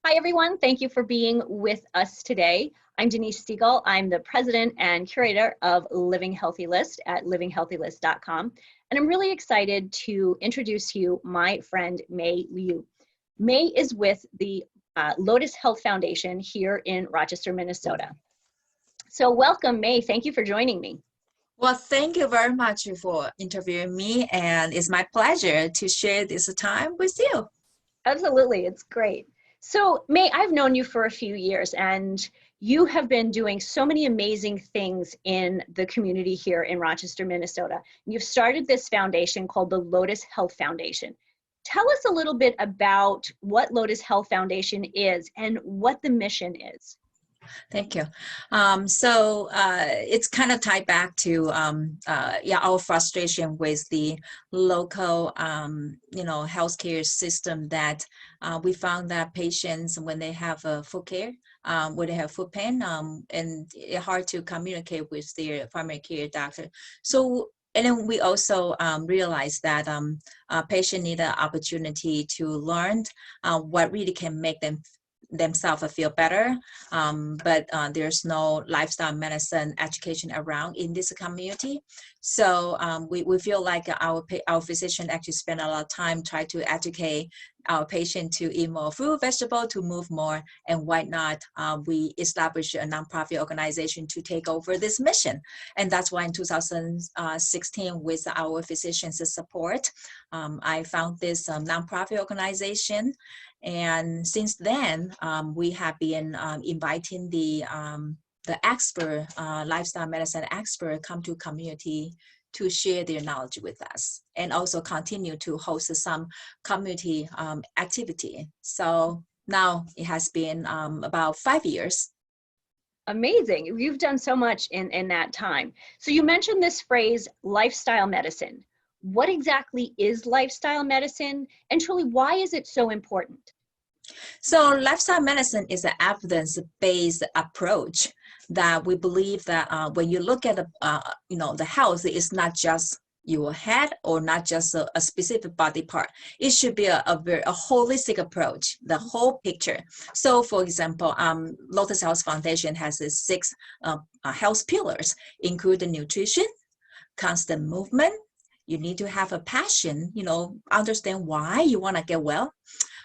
Hi, everyone. Thank you for being with us today. I'm Denise Siegel. I'm the president and curator of Living Healthy List at livinghealthylist.com. And I'm really excited to introduce to you my friend, Mei Liu. Mei is with the Lotus Health Foundation here in Rochester, Minnesota. So welcome, Mei. Thank you for joining me. Well, thank you very much for interviewing me, and it's my pleasure to share this time with you. Absolutely. It's great. So, Mei, I've known you for a few years, and you have been doing so many amazing things in the community here in Rochester, Minnesota. You've started this foundation called the Lotus Health Foundation. Tell us a little bit about what Lotus Health Foundation is and what the mission is. Thank you. It's kind of tied back to our frustration with the local healthcare system that we found that patients, when they have foot care, when they have foot pain, and it's hard to communicate with their primary care doctor. And then we also realized that patients need an opportunity to learn what really can make themselves feel better, but there's no lifestyle medicine education around in this community. So we feel like our physician actually spend a lot of time trying to educate our patient to eat more fruit, vegetable, to move more, and why not we established a nonprofit organization to take over this mission. And that's why in 2016, with our physicians' support, I found this nonprofit organization. And since then, we have been inviting the expert, lifestyle medicine expert, come to community to share their knowledge with us, and also continue to host some community activity. So now it has been about 5 years. Amazing. You've done so much in that time. So you mentioned this phrase, lifestyle medicine. What exactly is lifestyle medicine, and truly, why is it so important? So lifestyle medicine is an evidence-based approach that we believe that when you look at the health, it's not just your head or not just a specific body part. It should be a holistic approach, the whole picture. So for example, Lotus Health Foundation has 6 health pillars, including nutrition, constant movement. You need to have a passion, understand why you want to get well.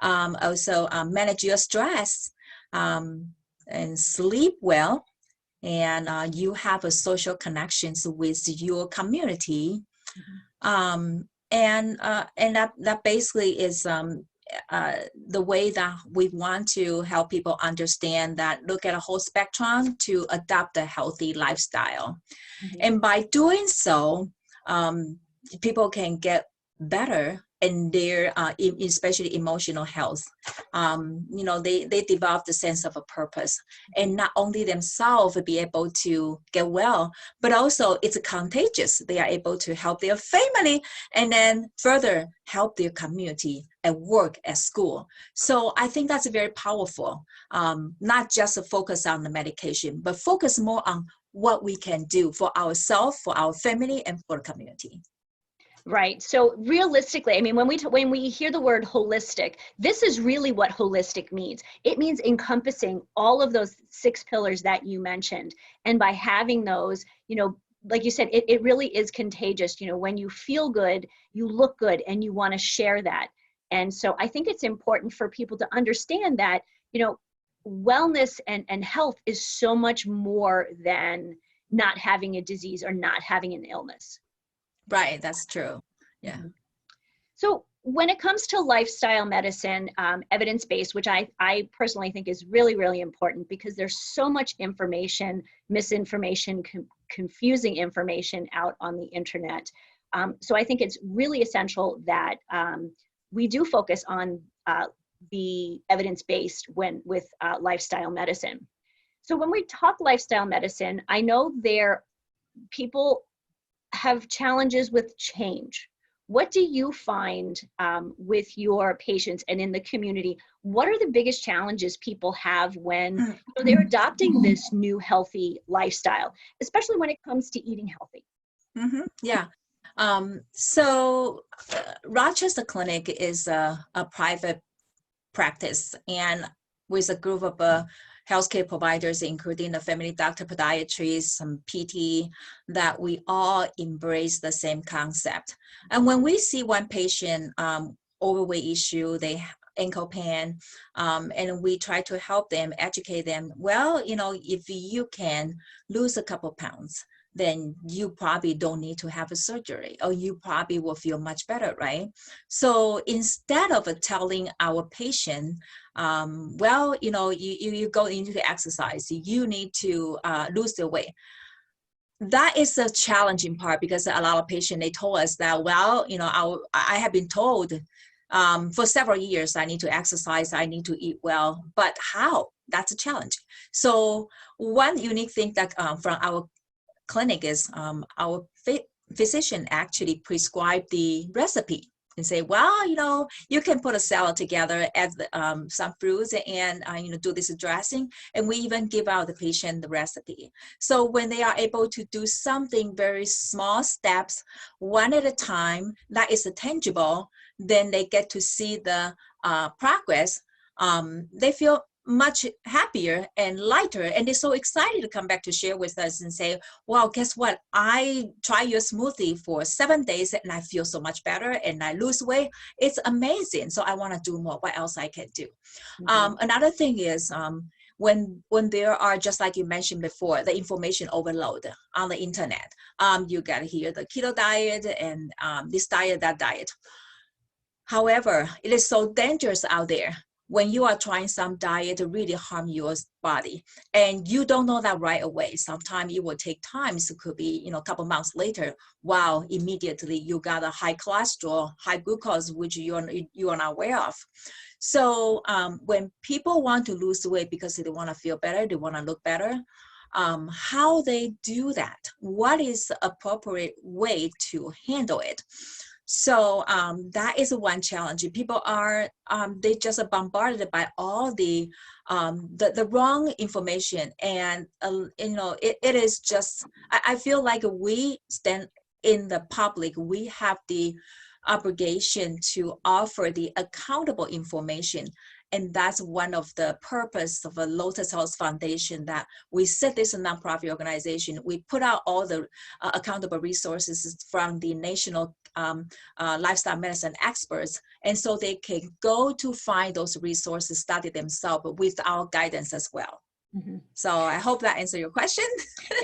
Also manage your stress, and sleep well, and you have a social connections with your community. And that basically is the way that we want to help people understand that, look at a whole spectrum to adopt a healthy lifestyle. And by doing so, people can get better in their especially emotional health. They develop the sense of a purpose, and not only themselves be able to get well, but also it's contagious. They are able to help their family, and then further help their community at work, at school. So I think that's very powerful. Not just a focus on the medication, but focus more on what we can do for ourselves, for our family, and for the community. Right. So realistically, I mean, when we hear the word holistic, this is really what holistic means. It means encompassing all of those 6 pillars that you mentioned. And by having those, like you said, it really is contagious. When you feel good, you look good, and you want to share that. And so I think it's important for people to understand that, wellness and health is so much more than not having a disease or not having an illness. Right, that's true. Yeah. So when it comes to lifestyle medicine, evidence-based, which I personally think is really, really important, because there's so much information, misinformation, confusing information out on the internet. So I think it's really essential that we do focus on the evidence-based with lifestyle medicine. So when we talk lifestyle medicine, I know people have challenges with change. What do you find with your patients and in the community? What are the biggest challenges people have when they're adopting this new healthy lifestyle, especially when it comes to eating healthy? Yeah. Rochester Clinic is a private practice, and with a group of healthcare providers, including the family doctor, podiatrists, some PT, that we all embrace the same concept. And when we see one patient overweight issue, they ankle pain, and we try to help them, educate them. Well, if you can lose a couple pounds, then you probably don't need to have a surgery, or you probably will feel much better, right? So instead of telling our patient, well, you go into the exercise, you need to lose the weight. That is the challenging part, because a lot of patients, they told us that, well, I have been told for several years I need to exercise, I need to eat well, but how? That's a challenge. So one unique thing that from our clinic is our physician actually prescribe the recipe and say, well, you can put a salad together, add some fruits, and do this dressing, and we even give out the patient the recipe. So when they are able to do something very small steps, one at a time, that is tangible, then they get to see the progress. They feel much happier and lighter, and they're so excited to come back to share with us and say, well, guess what, I tried your smoothie for 7 days and I feel so much better and I lose weight. It's amazing. So I want to do more. What else I can do? Another thing is when there are, just like you mentioned before, the information overload on the internet, you got to hear the keto diet and this diet, that diet. However, it is so dangerous out there when you are trying some diet to really harm your body, and you don't know that right away. Sometimes it will take time. So it could be, a couple months later, wow, immediately you got a high cholesterol, high glucose, which you are not aware of. So when people want to lose weight because they want to feel better, they want to look better, how they do that? What is the appropriate way to handle it? So that is one challenge. People are, they just are bombarded by all the wrong information. And, it is just, I feel like we stand in the public, we have the obligation to offer the accountable information. And that's one of the purpose of a Lotus Health Foundation, that we set this a nonprofit organization. We put out all the accountable resources from the national lifestyle medicine experts. And so they can go to find those resources, study themselves with our guidance as well. Mm-hmm. So I hope that answers your question.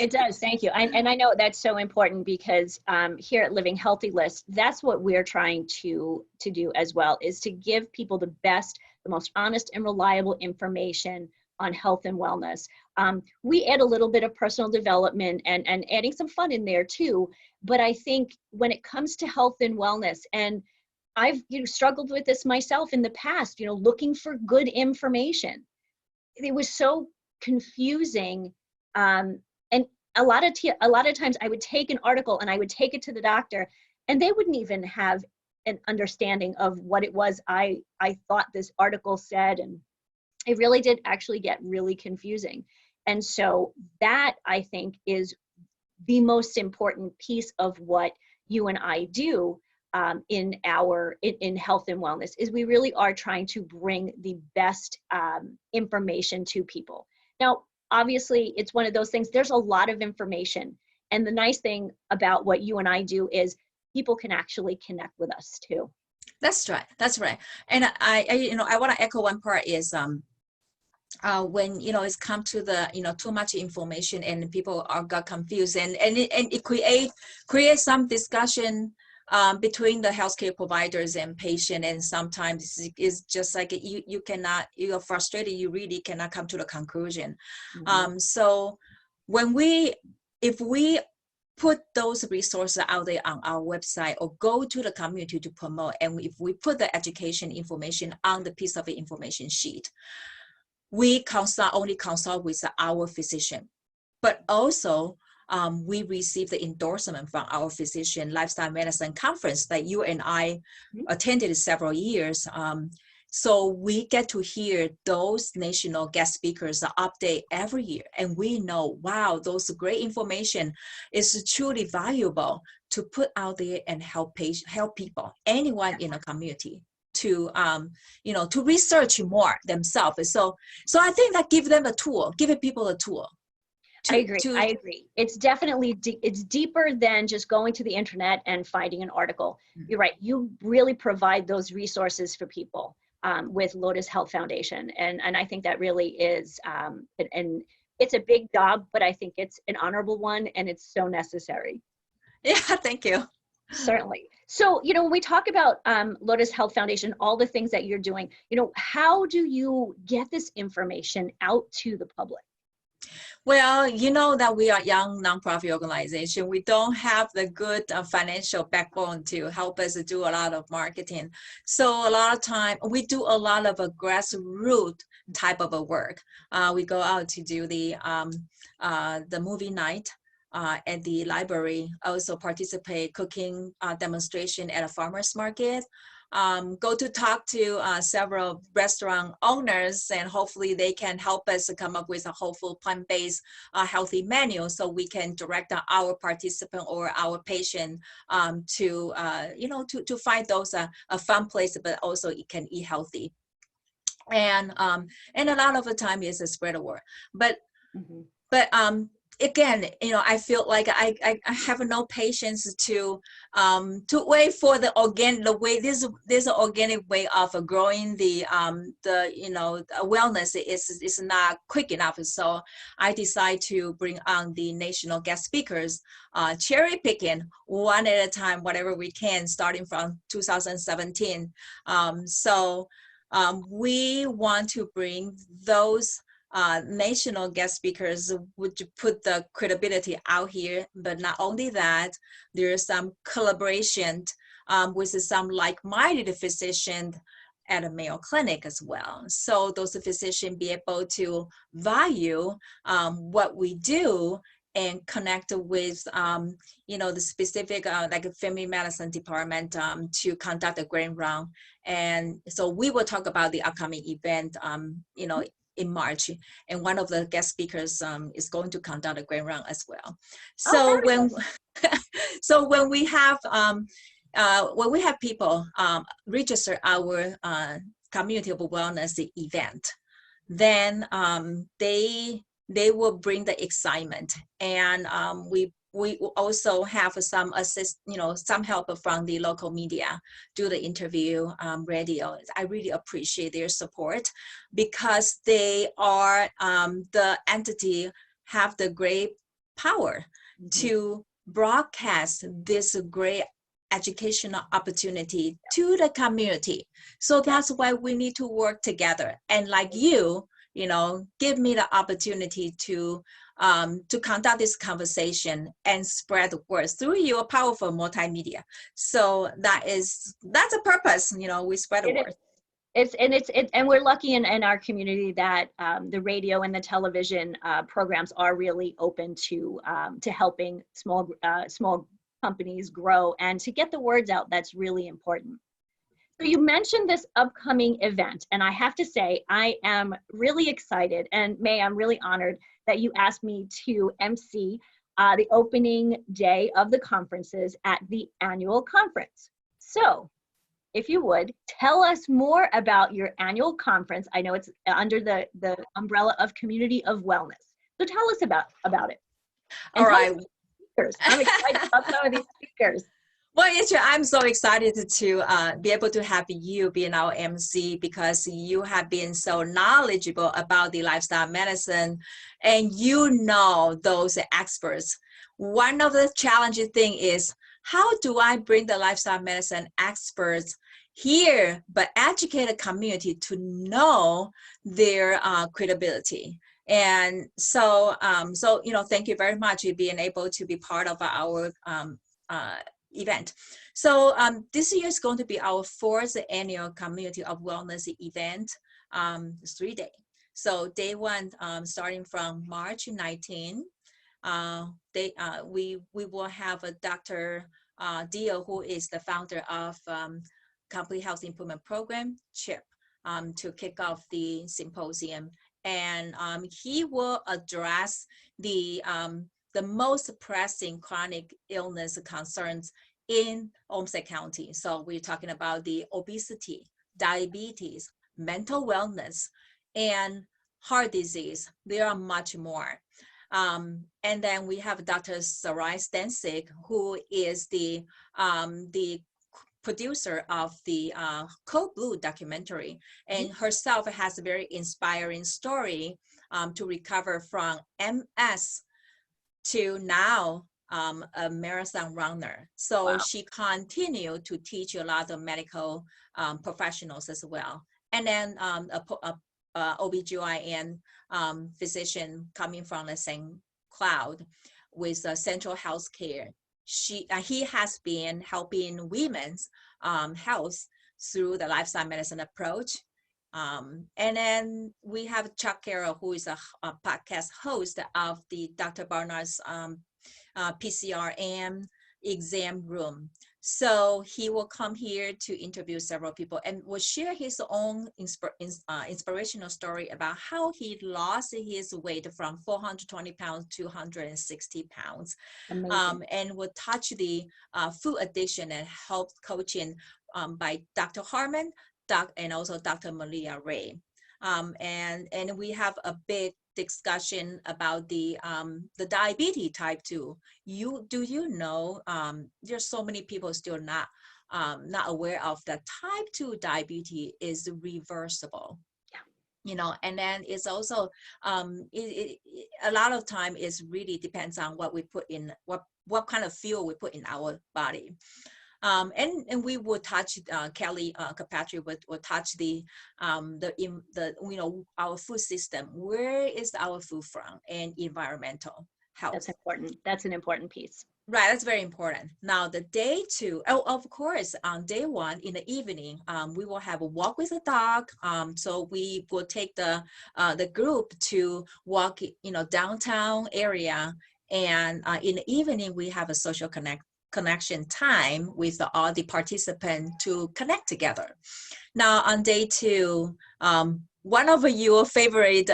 It does. Thank you. And I know that's so important, because here at Living Healthy List, that's what we're trying to do as well, is to give people the best, the most honest and reliable information on health and wellness. We add a little bit of personal development and adding some fun in there too. But I think when it comes to health and wellness, and I've struggled with this myself in the past, looking for good information. It was so confusing, and a lot of times I would take an article and I would take it to the doctor, and they wouldn't even have an understanding of what it was I thought this article said, and it really did actually get really confusing. And so that, I think, is the most important piece of what you and I do in health and wellness, is we really are trying to bring the best information to people. Now, obviously, it's one of those things, there's a lot of information. And the nice thing about what you and I do is people can actually connect with us too. That's right. That's right. And I want to echo one part is when it's come to the too much information and people got confused, and it create some discussion between the healthcare providers and patient, and sometimes it's just like you're frustrated, you really cannot come to the conclusion. Mm-hmm. So if we put those resources out there on our website, or go to the community to promote, and if we put the education information on the piece of information sheet, we only consult with our physician, but also we receive the endorsement from our physician lifestyle medicine conference that you and I attended several years. So we get to hear those national guest speakers update every year, and we know, wow, those great information is truly valuable to put out there and help people, anyone in the community to to research more themselves. So I think that give them a tool, giving people a tool. I agree. It's definitely, it's deeper than just going to the internet and finding an article. You're right. You really provide those resources for people with Lotus Health Foundation. And I think that really is, and it's a big job, but I think it's an honorable one and it's so necessary. Yeah, thank you. Certainly. So, when we talk about Lotus Health Foundation, all the things that you're doing, how do you get this information out to the public? Well, you know that we are a young nonprofit organization. We don't have the good financial backbone to help us do a lot of marketing. So a lot of time we do a lot of a grassroots type of a work. We go out to do the movie night at the library. Also participate cooking demonstration at a farmer's market. Go to talk to several restaurant owners, and hopefully they can help us to come up with a whole food plant-based healthy menu, so we can direct our participant or our patient to to find those a fun place, but also it can eat healthy. And a lot of the time is a spread of word, but again, I feel like I have no patience to wait for the way this organic way of growing the wellness is not quick enough. So I decide to bring on the national guest speakers, cherry picking one at a time, whatever we can, starting from 2017. We want to bring those national guest speakers would put the credibility out here. But not only that, there's some collaboration with some like-minded physicians at a Mayo Clinic as well. So those physicians be able to value what we do and connect with the specific like family medicine department to conduct a grand round. And so we will talk about the upcoming event in March, and one of the guest speakers is going to conduct a grand round as well. So when we have people register our community of wellness event, then they will bring the excitement, and we also have some some help from the local media, do the interview, radio. I really appreciate their support, because they are the entity have the great power to broadcast this great educational opportunity to the community. So that's why we need to work together. And like you give me the opportunity to conduct this conversation and spread the word through your powerful multimedia. So that's a purpose, we spread the word. And we're lucky in our community that the radio and the television programs are really open to helping small companies grow and to get the words out. That's really important. So you mentioned this upcoming event, and I have to say I am really excited, and Mei, I'm really honored that you asked me to MC the opening day of the conferences at the annual conference. So if you would, tell us more about your annual conference. I know it's under the umbrella of Community of Wellness. So tell us about it. And all right. I'm excited about some of these speakers. Well, I'm so excited to be able to have you being our MC, because you have been so knowledgeable about the lifestyle medicine, and those experts. One of the challenging things is, how do I bring the lifestyle medicine experts here, but educate the community to know their credibility? And so, thank you very much for being able to be part of our event. So this year is going to be our 4th annual Community of Wellness event. It's 3 days. So day 1, starting from March 19, we will have a Dr. Dio, who is the founder of Complete Health Improvement Program, CHIP, to kick off the symposium. And he will address the most pressing chronic illness concerns in Olmsted County. So we're talking about the obesity, diabetes, mental wellness, and heart disease. There are much more. And then we have Dr. Sarai Stancic, who is the producer of the Code Blue documentary, and herself has a very inspiring story to recover from MS to now a marathon runner. So Wow. she continued to teach a lot of medical professionals as well. And then a OBGYN physician coming from the same cloud with Central Health Care. He has been helping women's health through the lifestyle medicine approach. And then we have Chuck Carroll, who is a podcast host of the Dr. Barnard's PCRM exam room. So he will come here to interview several people and will share his own inspirational story about how he lost his weight from 420 pounds to 160 pounds. And will touch the food addiction and health coaching by Dr. Harmon, and also Dr. Malia Ray. And we have a big discussion about the diabetes type 2. Do you know there's so many people still not aware of that type 2 diabetes is reversible. You know, and then it's also a lot of time is really depends on what we put in, what kind of fuel we put in our body. And we will touch Kelly Kirkpatrick will touch the our food system. Where is our food from, and environmental health. That's important. That's an important piece. Right, that's very important. Now the day 2, of course, on day 1 in the evening, we will have a walk with a dog. So we will take the group to walk, downtown area, and in the evening we have a social connection time with all the participants to connect together. Now on day 2, one of your favorite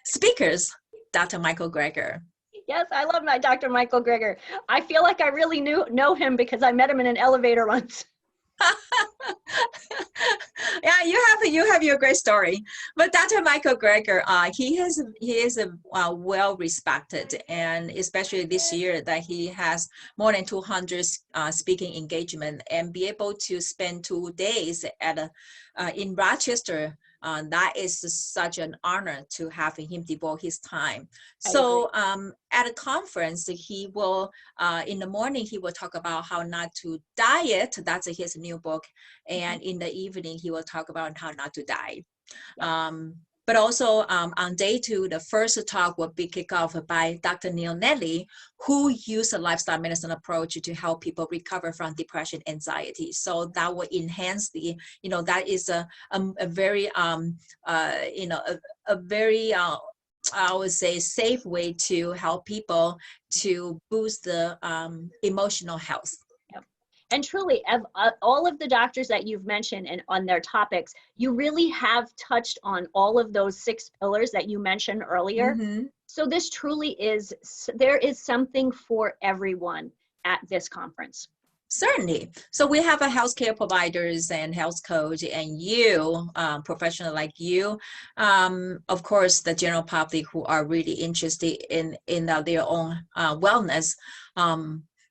speakers, Dr. Michael Greger. Yes, I love my Dr. Michael Greger. I feel like I really know him because I met him in an elevator once. Yeah, you have your great story. But Dr. Michael Greger, he is a well respected, and especially this year that he has more than 200 speaking engagement, and be able to spend 2 days at in Rochester. That is such an honor to have him devote his time. So at a conference, he will, in the morning, he will talk about how not to diet. That's his new book. And in the evening, he will talk about how not to die. But also on day 2, the first talk will be kicked off by Dr. Neil Nelly, who used a lifestyle medicine approach to help people recover from depression, anxiety. So that will enhance the, that is a very, a very, I would say, safe way to help people to boost the emotional health. And truly, all of the doctors that you've mentioned and on their topics, you really have touched on all of those 6 pillars that you mentioned earlier. So this truly is, there is something for everyone at this conference. Certainly. So we have a healthcare providers and health coach, and you, professional like you, of course, the general public who are really interested in their own wellness.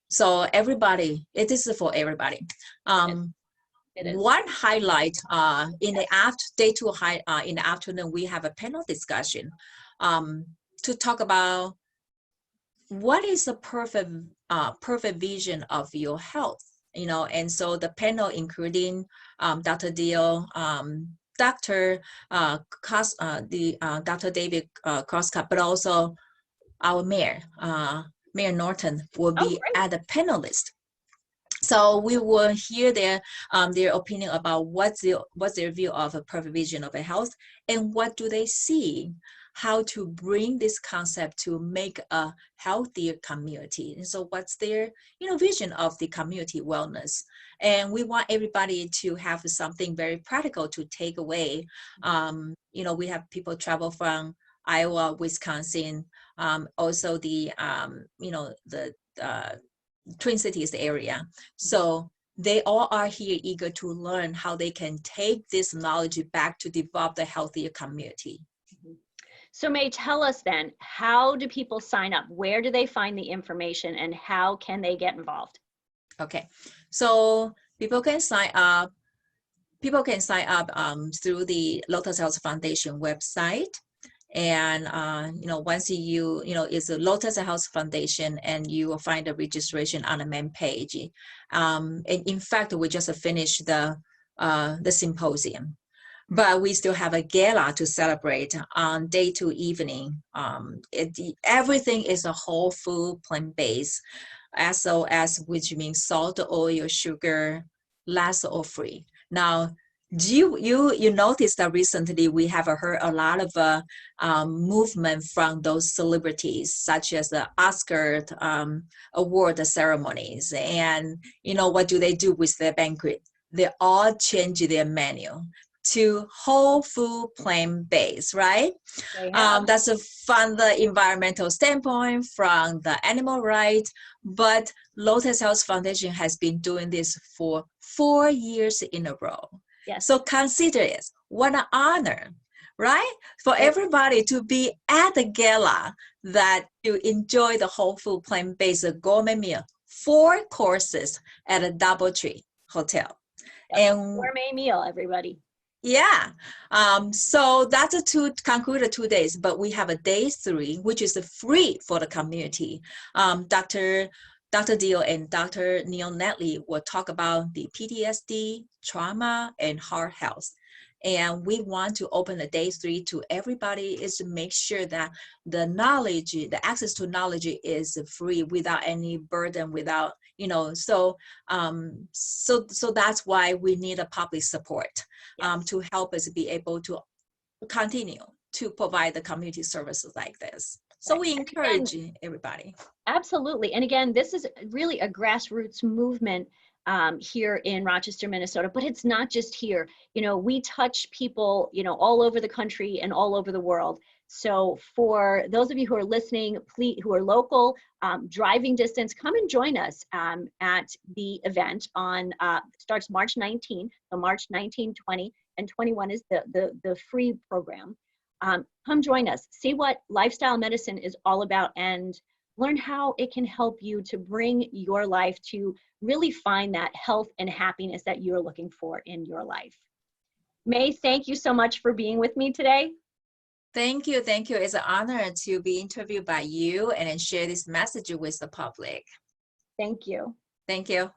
So everybody, it is for everybody. It is. One highlight in the day 2 in the afternoon, we have a panel discussion to talk about what is the perfect vision of your health, and so the panel including Dr. Deal, Dr. Dr. David Crosscut, but also our mayor. Mayor Norton will be at the panelist. So we will hear their opinion about what's their view of a perfect vision of a health, and what do they see, how to bring this concept to make a healthier community. And so what's their vision of the community wellness. And we want everybody to have something very practical to take away. We have people travel from Iowa, Wisconsin, also the the Twin Cities area. So they all are here eager to learn how they can take this knowledge back to develop the healthier community. So Mei, tell us then, how do people sign up? Where do they find the information and how can they get involved? Okay, so people can sign up. People can sign up through the Lotus Health Foundation website. And, once it's a Lotus Health Foundation, and you will find the registration on the main page. And in fact, we just finished the symposium, but we still have a gala to celebrate on day 2 evening. Everything is a whole food, plant-based, SOS, which means salt, oil, sugar, less or free. Now, you noticed that recently we have heard a lot of movement from those celebrities, such as the Oscar award ceremonies. And what do they do with their banquet? They all change their menu to whole food, plant-based, right? That's from the environmental standpoint, from the animal rights. But Lotus Health Foundation has been doing this for 4 years in a row. Yes. So consider it, what an honor, right? For everybody to be at the gala, that you enjoy the whole food, plant-based gourmet meal, 4 courses at a DoubleTree Hotel. And gourmet meal, everybody. Yeah, so that's conclude the 2 days, but we have a day 3, which is free for the community. Dr. Dio and Dr. Neil Netley will talk about the PTSD, trauma, and heart health. And we want to open the day 3 to everybody, is to make sure that the knowledge, the access to knowledge is free without any burden, without, so that's why we need a public support to help us be able to continue to provide the community services like this. So we encourage everybody. Absolutely. And again, this is really a grassroots movement here in Rochester, Minnesota, but it's not just here. We touch people, all over the country and all over the world. So for those of you who are listening, please, who are local, driving distance, come and join us at the event on, starts March 19, so March 19, 20, and 21 is the free program. Come join us, see what lifestyle medicine is all about, and learn how it can help you to bring your life to really find that health and happiness that you're looking for in your life. Mei, thank you so much for being with me today. Thank you. Thank you. It's an honor to be interviewed by you and share this message with the public. Thank you. Thank you.